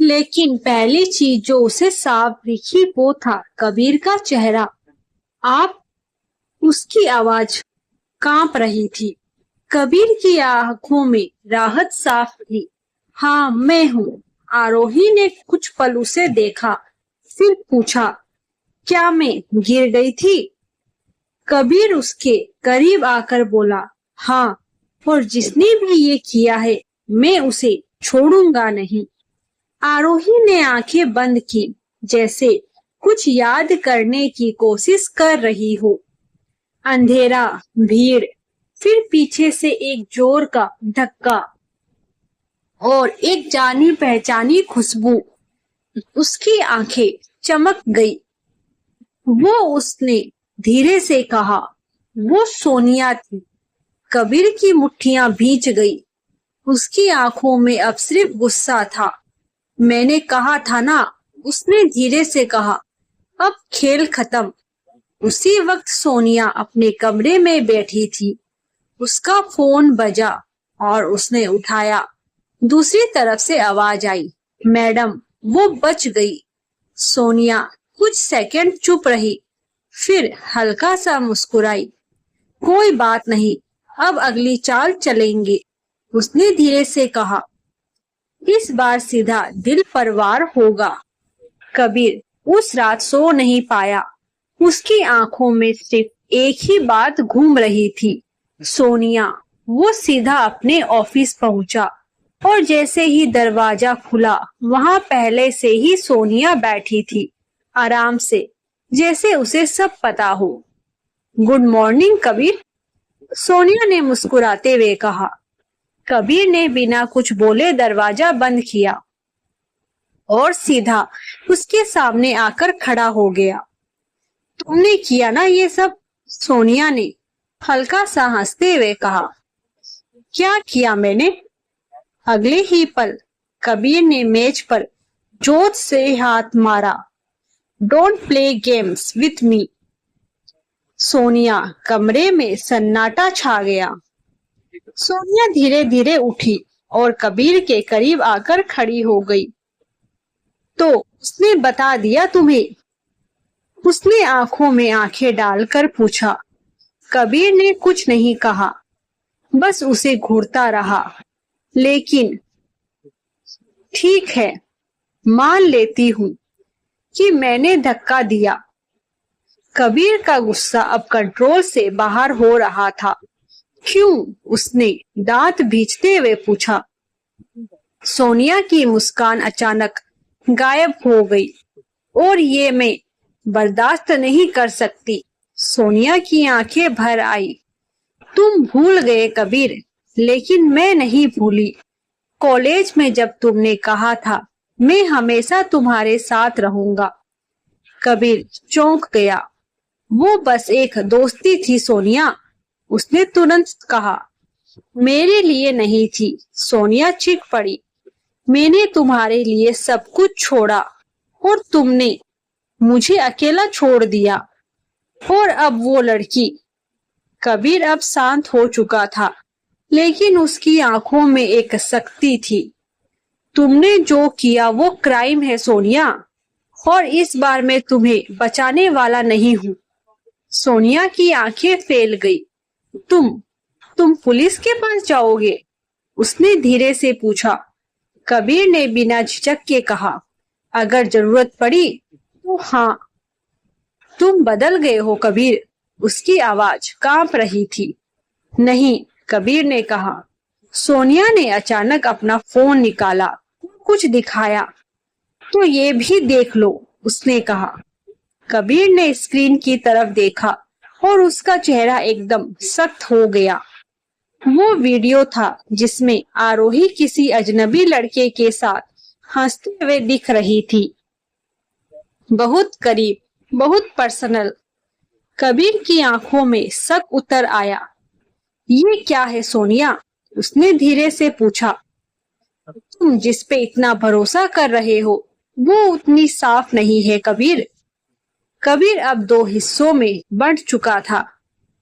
लेकिन पहली चीज जो उसे साफ दिखी वो था कबीर का चेहरा। आप उसकी आवाज कांप रही थी। कबीर की आंखों में राहत साफ थी। हाँ, मैं हूँ। आरोही ने कुछ पल उसे देखा, फिर पूछा, क्या मैं गिर गई थी? कबीर उसके करीब आकर बोला, हाँ, और जिसने भी ये किया है मैं उसे छोड़ूंगा नहीं। आरोही ने आंखें बंद की, जैसे कुछ याद करने की कोशिश कर रही हो। अंधेरा, भीड़, फिर पीछे से एक जोर का धक्का और एक जानी पहचानी खुशबू। उसकी आंखें चमक गई। उसने धीरे से कहा, वो सोनिया थी। कबीर की मुट्ठियां भींच गई। उसकी आंखों में अब सिर्फ गुस्सा था। मैंने कहा था ना, उसने धीरे से कहा, अब खेल खत्म। उसी वक्त सोनिया अपने कमरे में बैठी थी। उसका फोन बजा और उसने उठाया। दूसरी तरफ से आवाज आई, मैडम, वो बच गई। सोनिया कुछ सेकंड चुप रही, फिर हल्का सा मुस्कुराई। कोई बात नहीं, अब अगली चाल चलेंगे, उसने धीरे से कहा। इस बार सीधा दिल पर वार होगा। कबीर उस रात सो नहीं पाया। उसकी आंखों में सिर्फ एक ही बात घूम रही थी, सोनिया। वो सीधा अपने ऑफिस पहुंचा और जैसे ही दरवाजा खुला, वहां पहले से ही सोनिया बैठी थी, आराम से, जैसे उसे सब पता हो। गुड मॉर्निंग कबीर, सोनिया ने मुस्कुराते हुए कहा। कबीर ने बिना कुछ बोले दरवाजा बंद किया और सीधा उसके सामने आकर खड़ा हो गया। तुमने किया ना ये सब, सोनिया ने हल्का सा हंसते हुए कहा। क्या किया मैंने? अगले ही पल कबीर ने मेज पर जोर से हाथ मारा। Don't play games with me. Sonia कमरे में सन्नाटा छा गया। सोनिया धीरे धीरे उठी और कबीर के करीब आकर खड़ी हो गई। तो उसने बता दिया तुम्हें? उसने आंखों में आंखें डालकर पूछा। कबीर ने कुछ नहीं कहा, बस उसे घूरता रहा। लेकिन ठीक है, मान लेती हूँ कि मैंने धक्का दिया। कबीर का गुस्सा अब कंट्रोल से बाहर हो रहा था। क्यों? उसने दांत भींचते हुए पूछा। सोनिया की मुस्कान अचानक गायब हो गई। और ये मैं बर्दाश्त नहीं कर सकती। सोनिया की आंखें भर आई। तुम भूल गए कबीर, लेकिन मैं नहीं भूली। कॉलेज में जब तुमने कहा था मैं हमेशा तुम्हारे साथ रहूंगा। कबीर चौंक गया। वो बस एक दोस्ती थी सोनिया, उसने तुरंत कहा। मेरे लिए नहीं थी, सोनिया चीख पड़ी। मैंने तुम्हारे लिए सब कुछ छोड़ा और तुमने मुझे अकेला छोड़ दिया। और अब वो लड़की। कबीर अब शांत हो चुका था, लेकिन उसकी आंखों में एक शक्ति थी। तुमने जो किया वो क्राइम है सोनिया, और इस बार मैं तुम्हें बचाने वाला नहीं हूँ। सोनिया की आंखें फैल गई। तुम पुलिस के पास जाओगे? उसने धीरे से पूछा। कबीर ने बिना झिझक के कहा, अगर जरूरत पड़ी तो हाँ। तुम बदल गए हो कबीर, उसकी आवाज कांप रही थी। नहीं, कबीर ने कहा। सोनिया ने अचानक अपना फोन निकाला, कुछ दिखाया। तो ये भी देख लो, उसने कहा। कबीर ने स्क्रीन की तरफ देखा और उसका चेहरा एकदम सख्त हो गया। वो वीडियो था जिसमें आरोही किसी अजनबी लड़के के साथ हंसते हुए दिख रही थी। बहुत करीब, बहुत पर्सनल। कबीर की आंखों में शक उतर आया। ये क्या है सोनिया? उसने धीरे से पूछा। तुम जिस पे इतना भरोसा कर रहे हो वो उतनी साफ नहीं है कबीर। कबीर अब दो हिस्सों में बंट चुका था।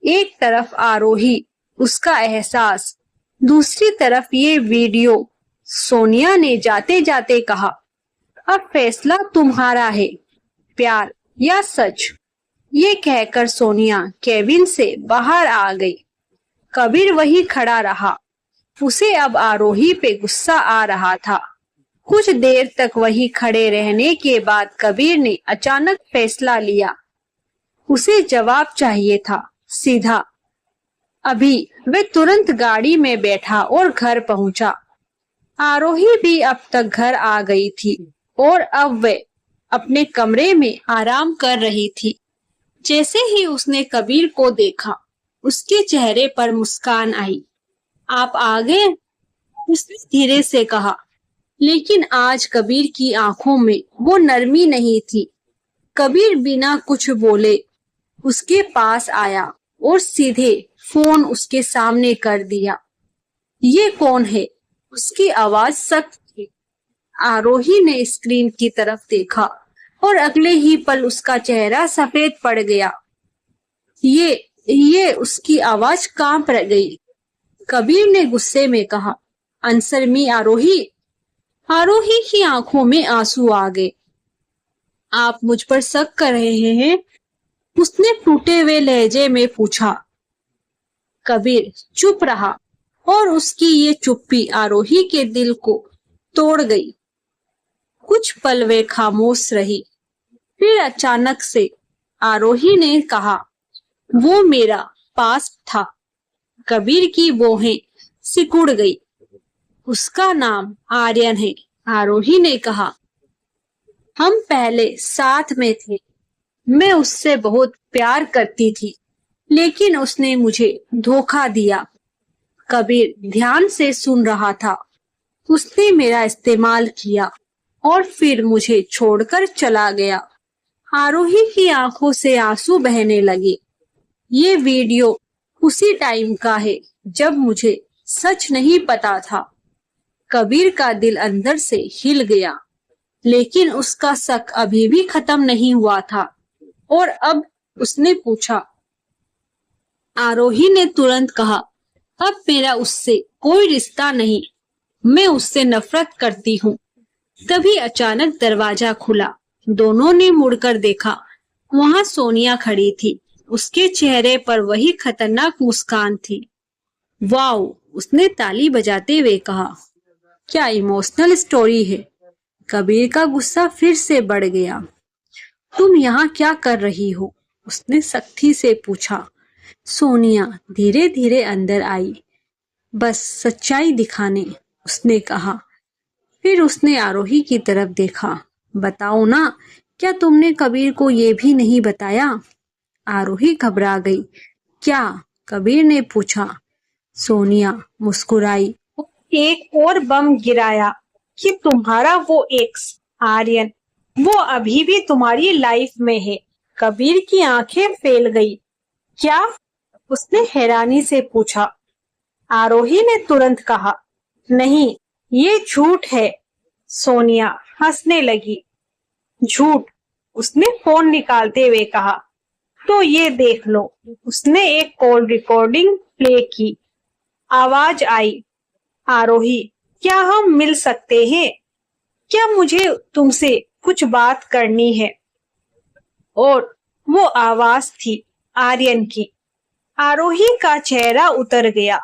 एक तरफ आरोही, उसका एहसास, दूसरी तरफ ये वीडियो। सोनिया ने जाते जाते कहा, अब फैसला तुम्हारा है, प्यार या सच। ये कहकर सोनिया केबिन से बाहर आ गई। कबीर वही खड़ा रहा। उसे अब आरोही पे गुस्सा आ रहा था। कुछ देर तक वही खड़े रहने के बाद कबीर ने अचानक फैसला लिया। उसे जवाब चाहिए था, सीधा। अभी वे तुरंत गाड़ी में बैठा और घर पहुंचा। आरोही भी अब तक घर आ गई थी और अब वे अपने कमरे में आराम कर रही थी। जैसे ही उसने कबीर को देखा, उसके चेहरे पर मुस्कान आई। आप आ गए? उसने धीरे से कहा, लेकिन आज कबीर की आंखों में वो नरमी नहीं थी। कबीर बिना कुछ बोले उसके पास आया और सीधे फोन उसके सामने कर दिया। ये कौन है? उसकी आवाज सख्त थी। आरोही ने स्क्रीन की तरफ देखा और अगले ही पल उसका चेहरा सफेद पड़ गया। ये उसकी आवाज कांप गई। कबीर ने गुस्से में कहा, आंसर मी आरोही। आरोही की आंखों में आंसू आ गए। आप मुझ पर शक कर रहे हैं? उसने टूटे हुए लहजे में पूछा। कबीर चुप रहा और उसकी ये चुप्पी आरोही के दिल को तोड़ गई। कुछ पल वे खामोश रही। फिर अचानक से आरोही ने कहा, वो मेरा पास्ट था। कबीर की भौहें सिकुड़ गई। उसका नाम आर्यन है। आरोही ने कहा, हम पहले साथ में थे। मैं उससे बहुत प्यार करती थी, लेकिन उसने मुझे धोखा दिया। कबीर ध्यान से सुन रहा था। उसने मेरा इस्तेमाल किया और फिर मुझे छोड़कर चला गया। आरोही की आंखों से आंसू बहने लगे। ये वीडियो उसी टाइम का है जब मुझे सच नहीं पता था। कबीर का दिल अंदर से हिल गया, लेकिन उसका शक अभी भी खत्म नहीं हुआ था। और अब उसने पूछा। आरोही ने तुरंत कहा, अब मेरा उससे कोई रिश्ता नहीं। मैं उससे नफरत करती हूँ। तभी अचानक दरवाजा खुला। दोनों ने मुड़कर देखा। वहां सोनिया खड़ी थी। उसके चेहरे पर वही खतरनाक मुस्कान थी। वाओ, उसने ताली बजाते हुए कहा। क्या इमोशनल स्टोरी है। कबीर का गुस्सा फिर से बढ़ गया। तुम यहाँ क्या कर रही हो? उसने सख्ती से पूछा। सोनिया धीरे धीरे अंदर आई। बस सच्चाई दिखाने, उसने कहा। फिर उसने आरोही की तरफ देखा। बताओ ना, क्या तुमने कबीर को ये भी नहीं बताया? आरोही घबरा गई। क्या? कबीर ने पूछा। सोनिया मुस्कुराई। एक और बम गिराया कि तुम्हारा वो एक्स आर्यन, वो अभी भी तुम्हारी लाइफ में है। कबीर की आंखें फैल गई। क्या? उसने हैरानी से पूछा। आरोही ने तुरंत कहा, नहीं, ये झूठ है। सोनिया हंसने लगी। झूठ? उसने फोन निकालते हुए कहा। तो ये देख लो। उसने एक कॉल रिकॉर्डिंग प्ले की। आवाज आई, आरोही, क्या हम मिल सकते हैं? क्या मुझे तुमसे कुछ बात करनी है? और वो आवाज थी आर्यन की। आरोही का चेहरा उतर गया।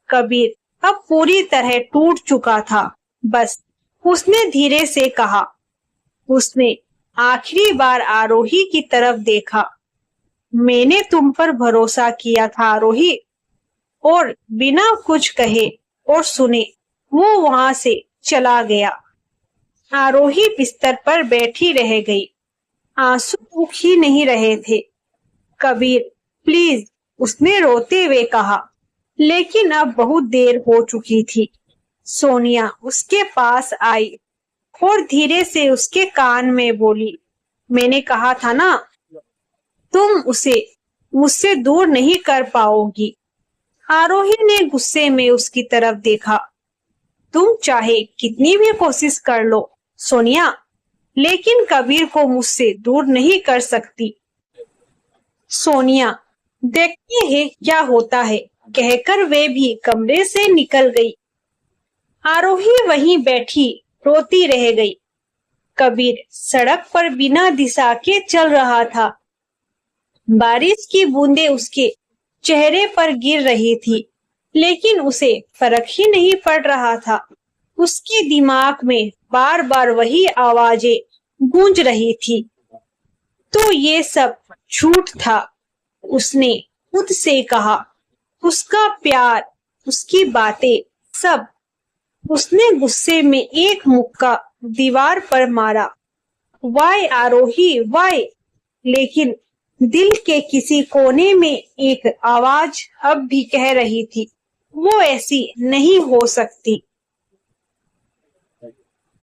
कबीर अब पूरी तरह टूट चुका था। बस उसने धीरे से कहा। उसने आखिरी बार आरोही की तरफ देखा। मैंने तुम पर भरोसा किया था आरोही। और बिना कुछ कहे और सुने वो वहां से चला गया। आरोही बिस्तर पर बैठी रह गई। आंसू रुक ही नहीं रहे थे। कबीर प्लीज, उसने रोते हुए कहा। लेकिन अब बहुत देर हो चुकी थी। सोनिया उसके पास आई और धीरे से उसके कान में बोली, मैंने कहा था ना, तुम उसे मुझसे दूर नहीं कर पाओगी। आरोही ने गुस्से में उसकी तरफ देखा। तुम चाहे कितनी भी कोशिश कर लो सोनिया, लेकिन कबीर को मुझसे दूर नहीं कर सकती। सोनिया देखते हैं क्या होता है, कहकर वे भी कमरे से निकल गई। आरोही वहीं बैठी रोती रह गई। कबीर सड़क पर बिना दिशा के चल रहा था। बारिश की बूंदें उसके चेहरे पर गिर रही थी, लेकिन उसे फर्क ही नहीं पड़ रहा था। उसके दिमाग में बार बार वही आवाजें गूंज रही थी। तो ये सब झूठ था, उसने खुद से कहा। उसका प्यार, उसकी बातें, सब। उसने गुस्से में एक मुक्का दीवार पर मारा। वाय आरोही वाय। लेकिन दिल के किसी कोने में एक आवाज अब भी कह रही थी, वो ऐसी नहीं हो सकती।